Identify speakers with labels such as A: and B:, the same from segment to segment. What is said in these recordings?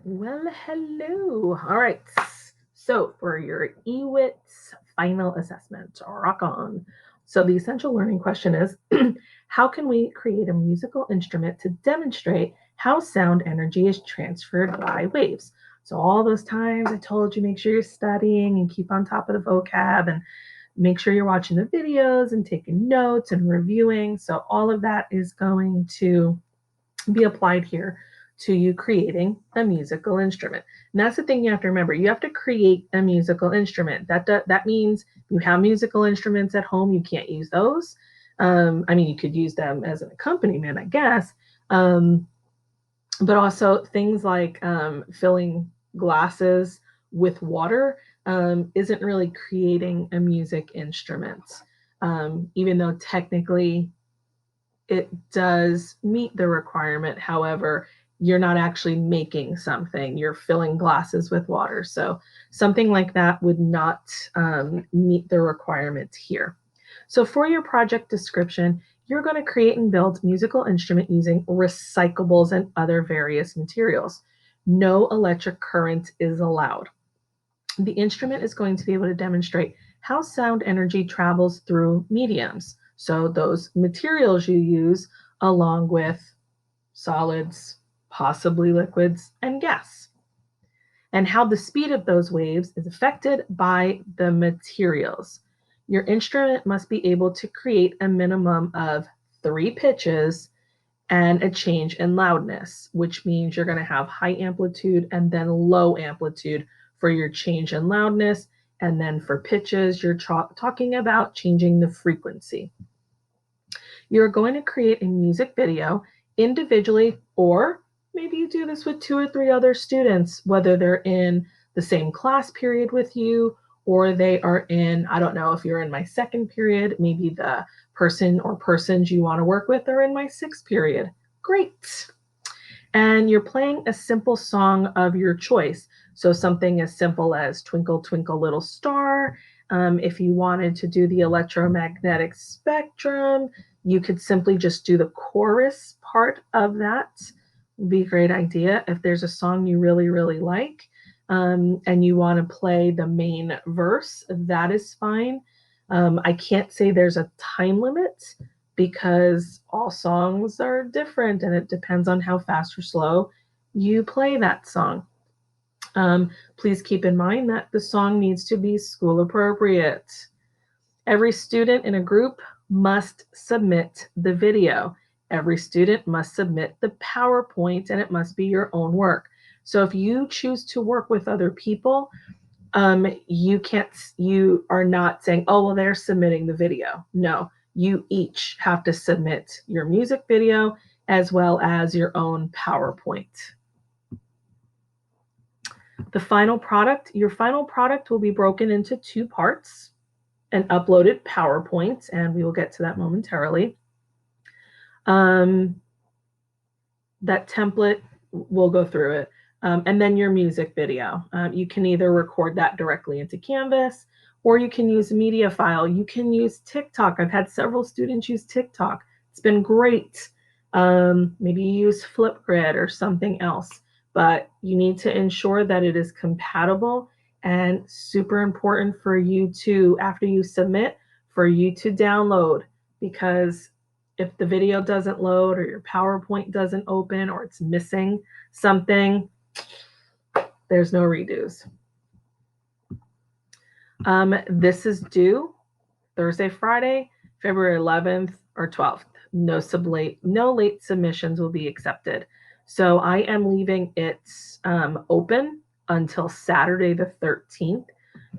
A: Well, hello. All right. So for your EWIT final assessment, rock on. So the essential learning question is, how can we create a musical instrument to demonstrate how sound energy is transferred by waves? So all those times I told you, make sure you're studying and keep on top of the vocab and make sure you're watching the videos and taking notes and reviewing. So all of that is going to be applied here to you creating a musical instrument. And that's the thing you have to remember. You have to create a musical instrument. That means you have musical instruments at home. You can't use those. I mean, you could use them as an accompaniment, I guess. But also things like filling glasses with water isn't really creating a music instrument, even though technically it does meet the requirement. However, you're not actually making something, you're filling glasses with water. So something like that would not meet the requirement here. So for your project description, you're going to create and build musical instrument using recyclables and other various materials. No electric current is allowed. The instrument is going to be able to demonstrate how sound energy travels through mediums. So those materials you use along with solids, possibly liquids, and gas, and how the speed of those waves is affected by the materials. Your instrument must be able to create a minimum of 3 pitches and a change in loudness, which means you're going to have high amplitude and then low amplitude for your change in loudness. And then for pitches, you're talking about changing the frequency. You're going to create a music video individually, or maybe you do this with 2 or 3 other students, whether they're in the same class period with you or they are in, I don't know, if you're in my second period, maybe the person or persons you want to work with are in my sixth period. Great. And you're playing a simple song of your choice. So something as simple as Twinkle, Twinkle, Little Star. If you wanted to do the electromagnetic spectrum, you could simply just do the chorus part of that. Would be a great idea. If there's a song you really, really like, and you want to play the main verse, that is fine. I can't say there's a time limit because all songs are different and it depends on how fast or slow you play that song. Please keep in mind that the song needs to be school appropriate. Every student in a group must submit the video. Every student must submit the PowerPoint, and it must be your own work. So if you choose to work with other people, you are not saying, oh, well, they're submitting the video. No, you each have to submit your music video as well as your own PowerPoint. Your final product will be broken into 2 parts, an uploaded PowerPoint, and we will get to that momentarily. That template, we'll go through it. And then your music video. You can either record that directly into Canvas, or you can use a media file. You can use TikTok. I've had several students use TikTok. It's been great. Maybe you use Flipgrid or something else, but you need to ensure that it is compatible, and super important for you to, after you submit, for you to download, because if the video doesn't load or your PowerPoint doesn't open or it's missing something, there's no redos. This is due Thursday, Friday, February 11th or 12th. No late submissions will be accepted. So I am leaving it open until Saturday the 13th.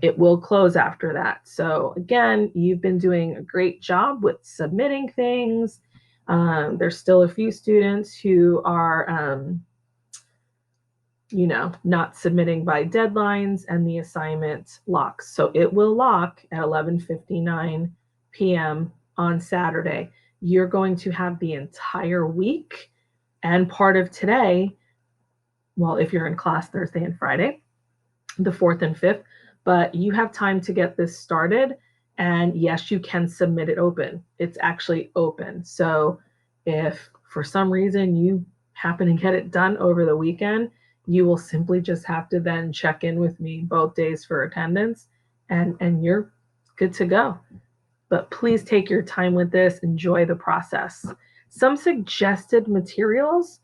A: It will close after that. So again, you've been doing a great job with submitting things. There's still a few students who are not submitting by deadlines, and the assignment locks. So it will lock at 11:59 p.m. on Saturday. You're going to have the entire week and part of today, well, if you're in class Thursday and Friday, the 4th and 5th, but you have time to get this started. And yes, you can submit it open. It's actually open. So if for some reason you happen to get it done over the weekend, You will simply just have to then check in with me both days for attendance, and you're good to go. But please take your time with this, enjoy the process. Some suggested materials,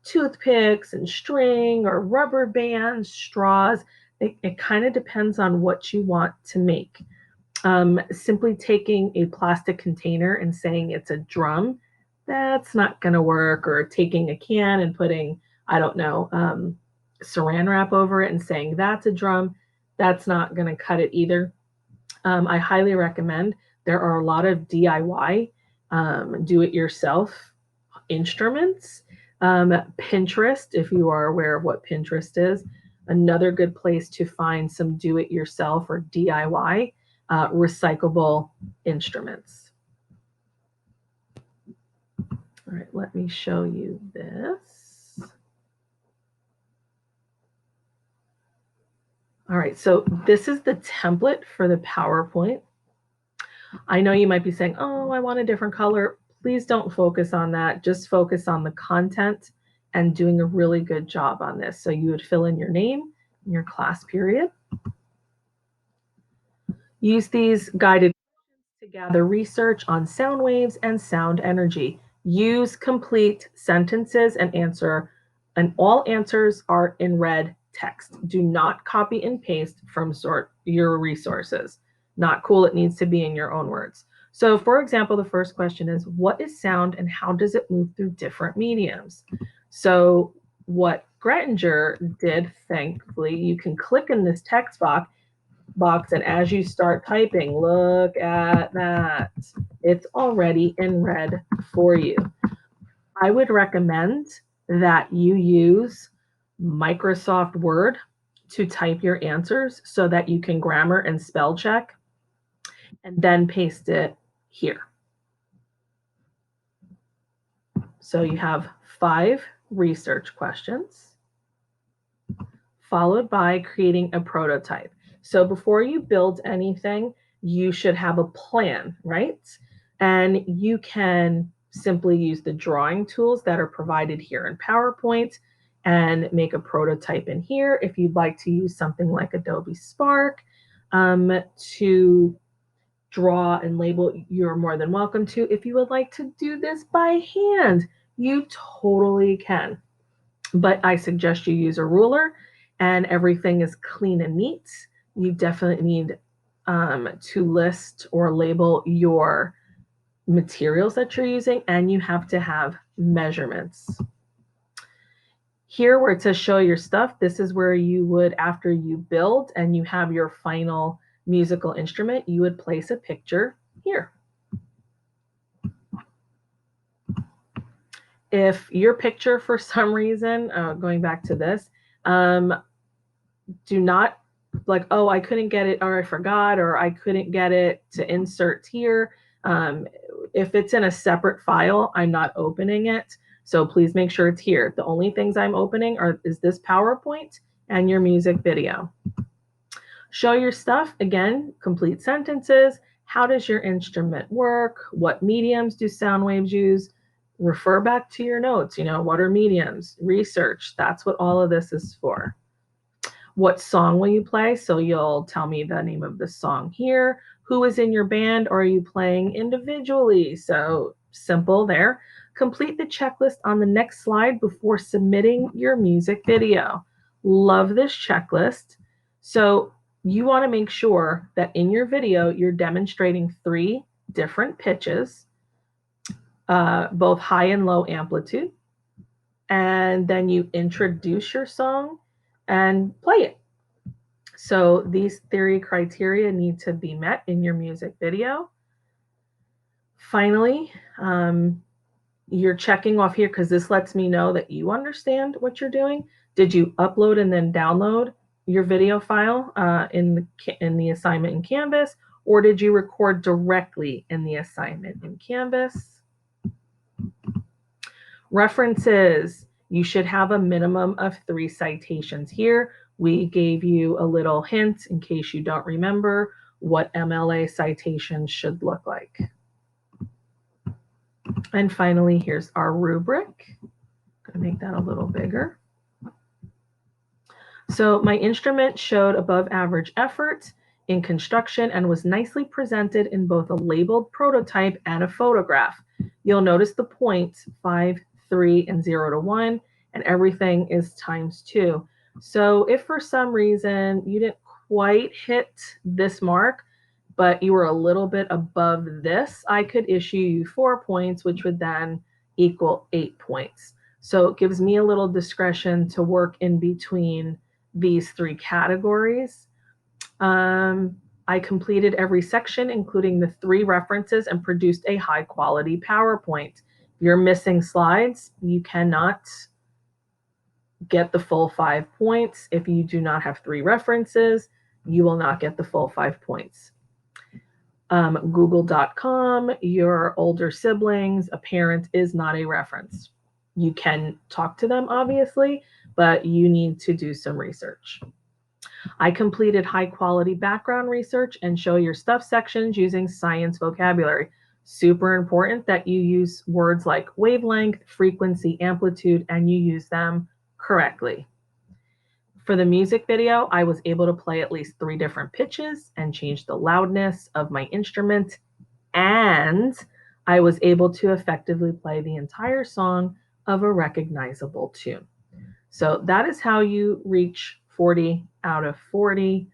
A: toothpicks and string or rubber bands, straws. It kind of depends on what you want to make. Simply taking a plastic container and saying it's a drum, that's not going to work. Or taking a can and putting, I don't know, saran wrap over it and saying that's a drum, that's not going to cut it either. I highly recommend. There are a lot of DIY, do it yourself instruments. Pinterest, if you are aware of what Pinterest is, another good place to find some do it yourself or DIY recyclable instruments. All right, let me show you this. All right, so this is the template for the PowerPoint. I know you might be saying, oh, I want a different color. Please don't focus on that. Just focus on the content and doing a really good job on this. So you would fill in your name and your class period. Use these guided to gather research on sound waves and sound energy. Use complete sentences and all answers are in red text. Do not copy and paste from your resources. Not cool, it needs to be in your own words. So for example, the first question is, what is sound and how does it move through different mediums? So what Grettinger did, thankfully, you can click in this text box, and as you start typing, look at that. It's already in red for you. I would recommend that you use Microsoft Word to type your answers so that you can grammar and spell check and then paste it here. So you have 5 research questions, followed by creating a prototype. So before you build anything, you should have a plan, right? And you can simply use the drawing tools that are provided here in PowerPoint and make a prototype in here. If you'd like to use something like Adobe Spark to draw and label, you're more than welcome to. If you would like to do this by hand, you totally can. But I suggest you use a ruler and everything is clean and neat. You definitely need to list or label your materials that you're using, and you have to have measurements. Here where it says show your stuff, this is where you would, after you build and you have your final musical instrument, you would place a picture here. If your picture, for some reason, going back to this, do not like, oh, I couldn't get it, or I forgot, or I couldn't get it to insert here. If it's in a separate file, I'm not opening it. So please make sure it's here. The only things I'm opening is this PowerPoint and your music video. Show your stuff, again, complete sentences. How does your instrument work? What mediums do sound waves use? Refer back to your notes. What are mediums? Research. That's what all of this is for. What song will you play? So you'll tell me the name of the song here. Who is in your band, or are you playing individually? So simple there. Complete the checklist on the next slide before submitting your music video. Love this checklist. So you want to make sure that in your video, you're demonstrating 3 different pitches, both high and low amplitude. And then you introduce your song and play it. So these 3 criteria need to be met in your music video. Finally, you're checking off here because this lets me know that you understand what you're doing. Did you upload and then download your video file in the assignment in Canvas, or did you record directly in the assignment in Canvas? References. You should have a minimum of 3 citations here. We gave you a little hint in case you don't remember what MLA citations should look like. And finally, here's our rubric. I'm going to make that a little bigger. So my instrument showed above average effort in construction and was nicely presented in both a labeled prototype and a photograph. You'll notice the points 5, 3, and 0 to 1, and everything is ×2. So if for some reason you didn't quite hit this mark, but you were a little bit above this, I could issue you 4 points, which would then equal 8 points. So it gives me a little discretion to work in between these 3 categories. I completed every section, including the 3 references, and produced a high quality PowerPoint. If you're missing slides, you cannot get the full 5 points. If you do not have 3 references, you will not get the full 5 points. Google.com, your older siblings, a parent is not a reference. You can talk to them, obviously, but you need to do some research. I completed high quality background research and show your stuff sections using science vocabulary. Super important that you use words like wavelength, frequency, amplitude, and you use them correctly. For the music video, I was able to play at least 3 different pitches and change the loudness of my instrument, and I was able to effectively play the entire song of a recognizable tune. So that is how you reach 40 out of 40.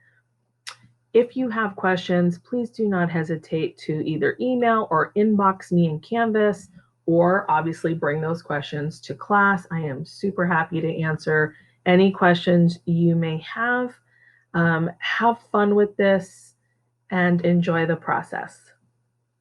A: If you have questions, please do not hesitate to either email or inbox me in Canvas, or obviously bring those questions to class. I am super happy to answer any questions you may have. Have fun with this and enjoy the process.